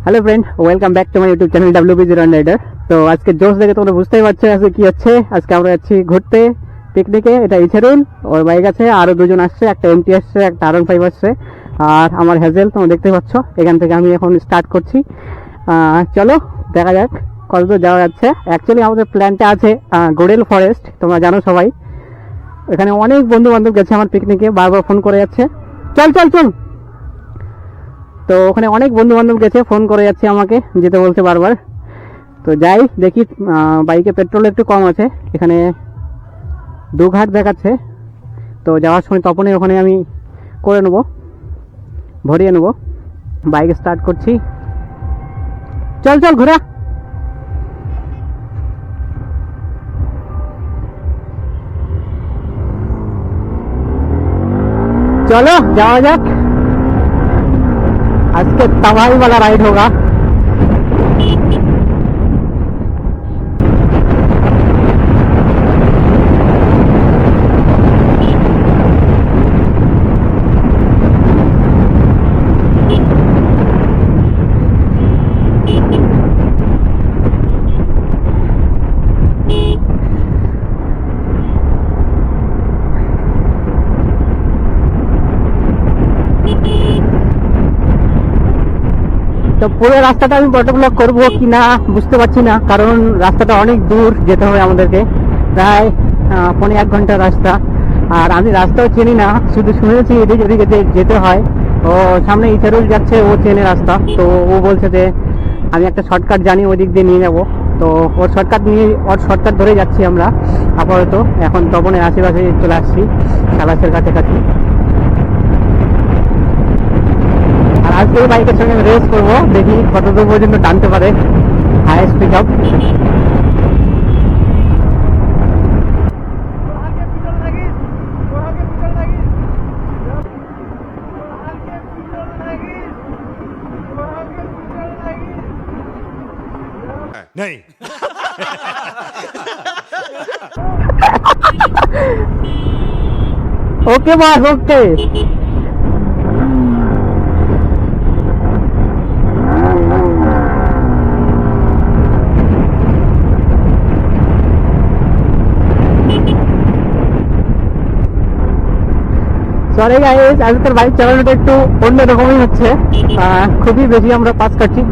Hello friend, welcome back to my YouTube channel WB0 rider. তো আজকে জোশ দেখে তোমরা বুঝতেই পারছো আজকে কি হচ্ছে। আজকে আমরা যাচ্ছি ঘুরতে, পিকনিকে। এটা ইছেরুল, ওর বাইক আছে, আরো দুজন আসছে, একটা এমটি আসছে, একটা R15 আসছে, আর আমার হ্যাজেল তোমরা দেখতে পাচ্ছ। এখান থেকে আমি এখন স্টার্ট করছি। চলো দেখা যাক কতদূর যাওয়া যাচ্ছে। অ্যাকচুয়ালি আমাদের প্ল্যানটা আছে গোড়েল ফরেস্ট, তোমরা জানো সবাই। এখানে অনেক বন্ধু বান্ধব গেছে আমার পিকনিকে, বারবার ফোন করে যাচ্ছে চল চল চল। তো ওখানে অনেক বন্ধু বান্ধব গেছে, ফোন করে যাচ্ছে আমাকে, যেতে বলছে বারবার। তো যাই দেখি, বাইকে পেট্রোল একটু কম আছে, এখানে 2 ঘাট দেখাচ্ছে। তো যাওয়ার সময় তপনের ওখানে আমি করে নেবো, ভরিয়ে নেবো। বাইক স্টার্ট করছি, চল চল ঘোরা। चलो जाओ जाक, आज के तबाही वाला राइड होगा। তো পুরো রাস্তাটা আমি ফটোগ্রাফ করবো কিনা বুঝতে পারছি না, কারণ রাস্তাটা অনেক দূর যেতে হবে আমাদেরকে, প্রায় 1.5 ঘন্টার রাস্তা। আর আমি রাস্তাও চিনি না, শুধু শুনেছি এদিকে ওদিকে যেতে হয়। ও সামনে ইছেরুল যাচ্ছে, ও চেনে রাস্তা। তো ও বলছে যে আমি একটা শর্টকাট জানি, ওই দিক দিয়ে নিয়ে যাবো। তো ওর শর্টকাট ধরে যাচ্ছি আমরা আপাতত। এখন তপনের আশেপাশে চলে আসছি, সালাসের কাছাকাছি। আর আজকে এই বাইকের সঙ্গে আমি রেস করবো, দেখি কতদূর পর্যন্ত টানতে পারে, হাইয়েস্ট পিক আপ। नहीं okay boss, okay. Sorry guys, আজকের বাইক চালানোটা একটু অন্যরকমই হচ্ছে, খুবই বেশি আমরা পাস কাটছি।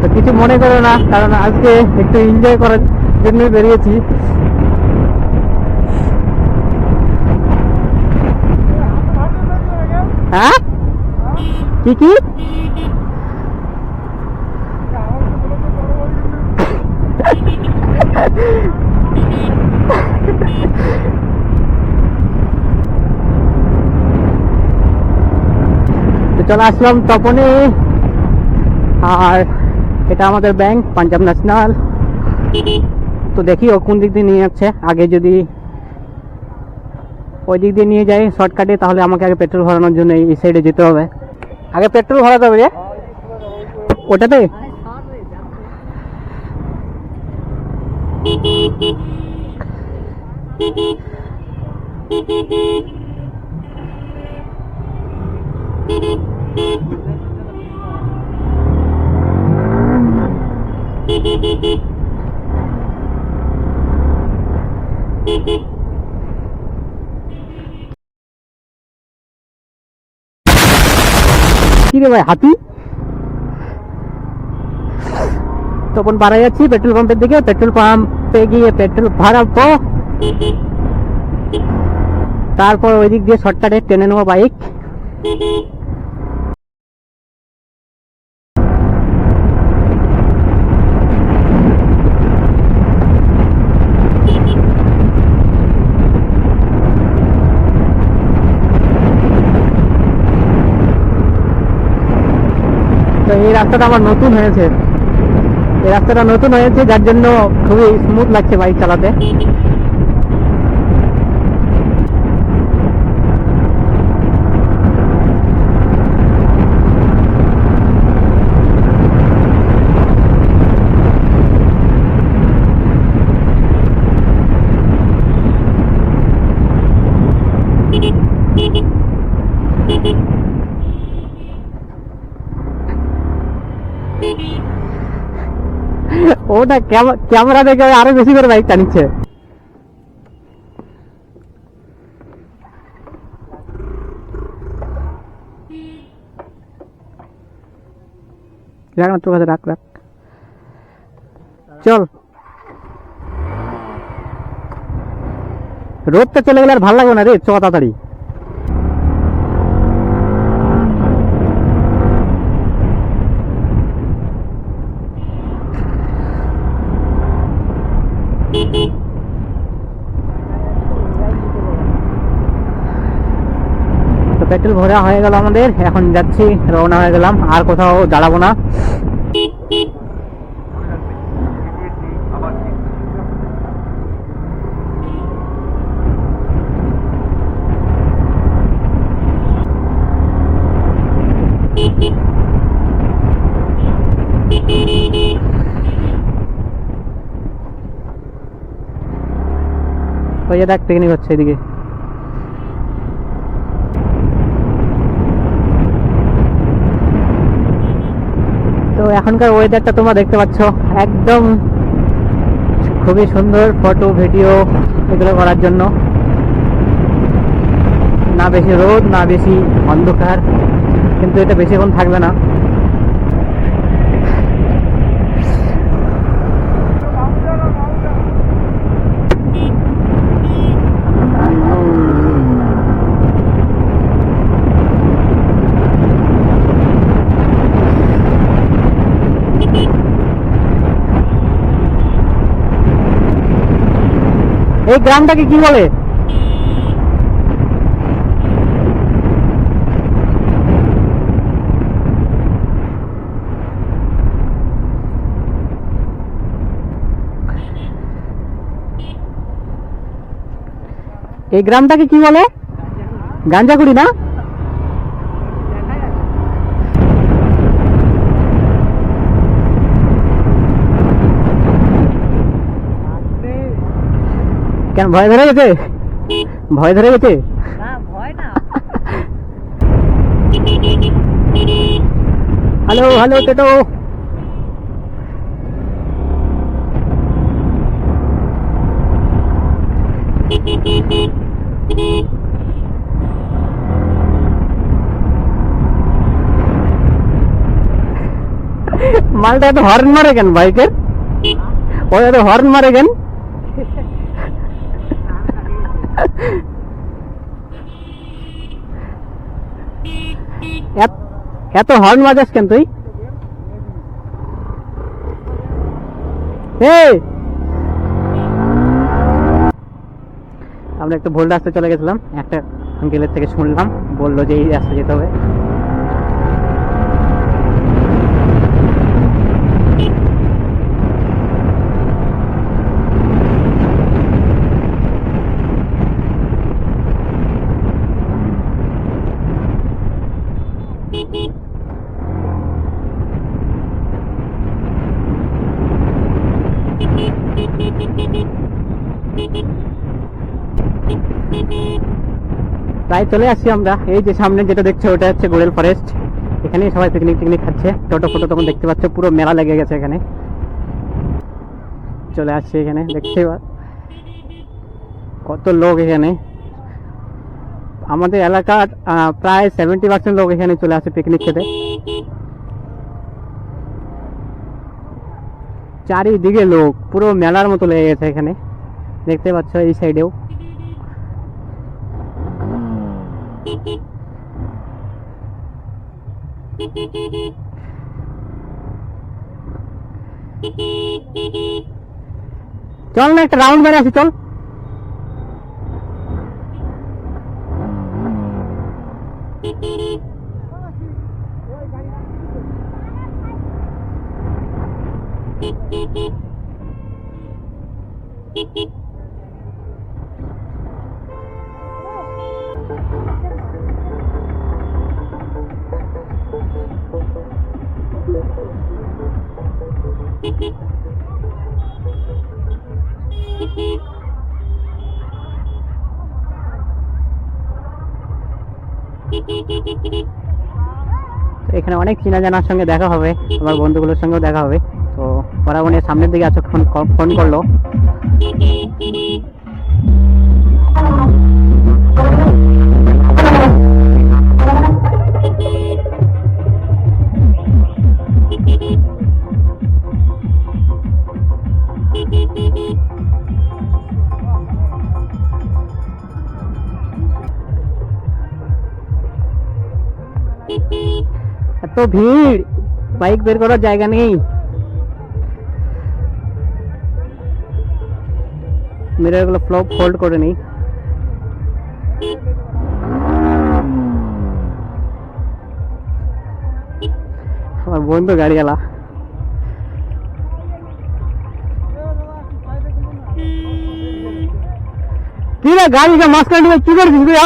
তো কিছু মনে করো না, কারণ আজকে একটু এনজয় করার জন্যই বেরিয়েছি। হ্যাঁ কি কি তো চলে আসলাম তপনে। আর এটা আমাদের ব্যাংক, পাঞ্জাব ন্যাশনাল। তো দেখি ও কোন দিক দিয়ে নিয়ে যাচ্ছে। আগে যদি ওই দিক দিয়ে নিয়ে যায় শর্টকাটে, তাহলে আমাকে আগে পেট্রোল ভরানোর জন্য এই সাইডে যেতে হবে। আগে পেট্রোল ভরাতে হবে রে ওটাতে। কি রে ভাই, হাতি। তখন বাড়া যাচ্ছি পেট্রোল পাম্পের দিকে। পেট্রোল পাম্পে গিয়ে পেট্রোল ভরাবো, তারপর ওই দিক দিয়ে শর্টকাটে টেনে নেবো বাইক। তো এই রাস্তাটা আমার নতুন হয়েছে, যার জন্য খুবই স্মুথ লাগছে বাইক চালাতে। ওটা ক্যামেরা দেখে আরো বেশি করে বাইক টানিচ্ছে। রাখ না তোর কাছে, রাখ রাখ, চল। রোদটা চলে গেলে আর ভালো লাগবে না রে, চ তাড়াতাড়ি। তো পেট্রোল ভরা হয়ে গেল আমাদের, এখন যাচ্ছি, রওনা হয়ে গেলাম, আর কোথাও দাঁড়াবো না। ওই যে দেখ পিকনিক হচ্ছে এদিকে। তো এখনকার ওয়েদারটা তোমরা দেখতে পাচ্ছ, একদম খুবই সুন্দর ফটো ভিডিও এগুলো করার জন্য। না বেশি রোদ না বেশি অন্ধকার, কিন্তু এটা বেশিক্ষণ থাকবে না। এই গ্রামটাকে কি বলে? এই গ্রামটাকে কি বলে? গাঞ্জাকুড়ি না? কেন ভয় ধরে গেছে? ভয় ধরে গেছে? হ্যালো হ্যালো টেটো। মালটা এত হর্ন মারে কেন বাইকের? ও এত হর্ন মারে কেন? এত হর্ন বাজাস কেন তুই? আমরা একটু ভুল রাস্তায় চলে গেছিলাম, একটা আঙ্কেলের থেকে শুনলাম, বললো যে এই রাস্তা যেতে হবে। প্রায় চলে আসছি আমরা। এই যে সামনে যেটা দেখছো ওটা হচ্ছে গোরেল ফরেস্ট, এখানেই সবাই পিকনিক টিকনিক খাচ্ছে। টোটো ফটো তখন দেখতে পাচ্ছ, পুরো মেলা লেগে গেছে এখানে। চলে আসছি এখানে, দেখতে কত লোক এখানে। আমাদের এলাকার প্রায় 70% লোক এখানে চলে আসে পিকনিক খেতে। চারিদিকে লোক, পুরো মেলার মতো লেগে গেছে এখানে, দেখতে পাচ্ছ এই সাইডেও। চল না একটা রাউন্ড মেরে আসি, চল। এখানে অনেক চেনা জানার সঙ্গে দেখা হবে, আমার বন্ধুগুলোর সঙ্গেও দেখা হবে। তো ওরা মনে হয় সামনের দিকে এতক্ষণ ফোন করলো। এত ভিড়, বাইক বের করার জায়গা নেই। মিরর গুলো ফোল্ড করে নেই। আমার বন্ধু গাড়িওয়ালা। কি রে গাড়িটা মাঝখানে ঢুকে কি করছিস তুই?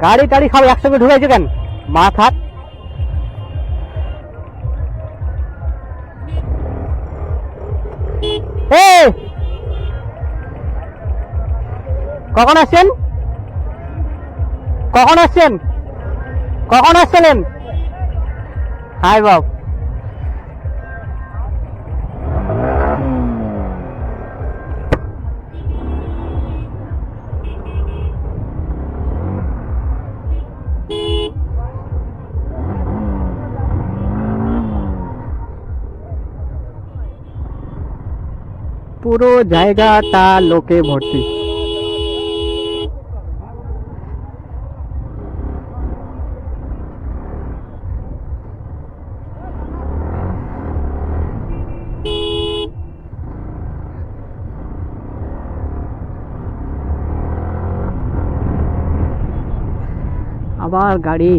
গাড়ি টাড়ি খাও একসঙ্গে ঢুকাইছো কেন? মাথা কখন আসছেন? কখন আসছেন? কখন আসছিলেন? হাই বাব, পুরো জায়গাটা লোকে ভর্তি। আবার গাড়ি।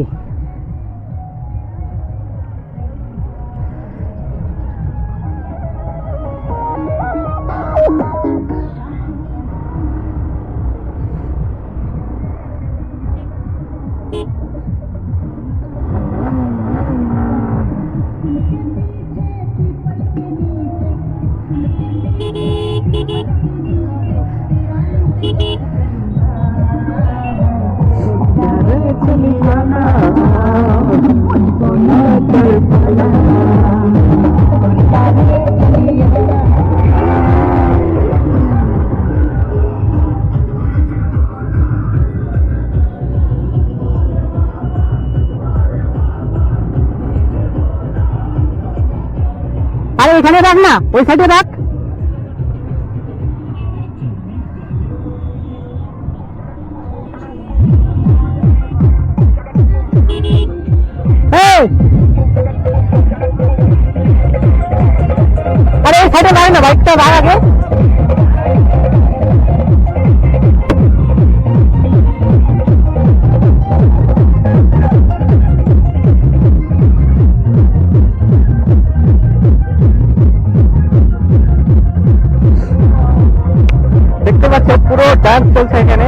আরে এখানে রাখ না, ওই সাইডে রাখ। আরে ওই সাইডে রাখ না, বাইকটা রাখ আগে। দেখতে পাচ্ছ পুরো ডান্স চলছে এখানে,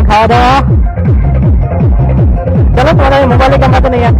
খাওয়া দাওয়া। চলো তোমার মোবাইলে ক্যামেরাতে নিয়ে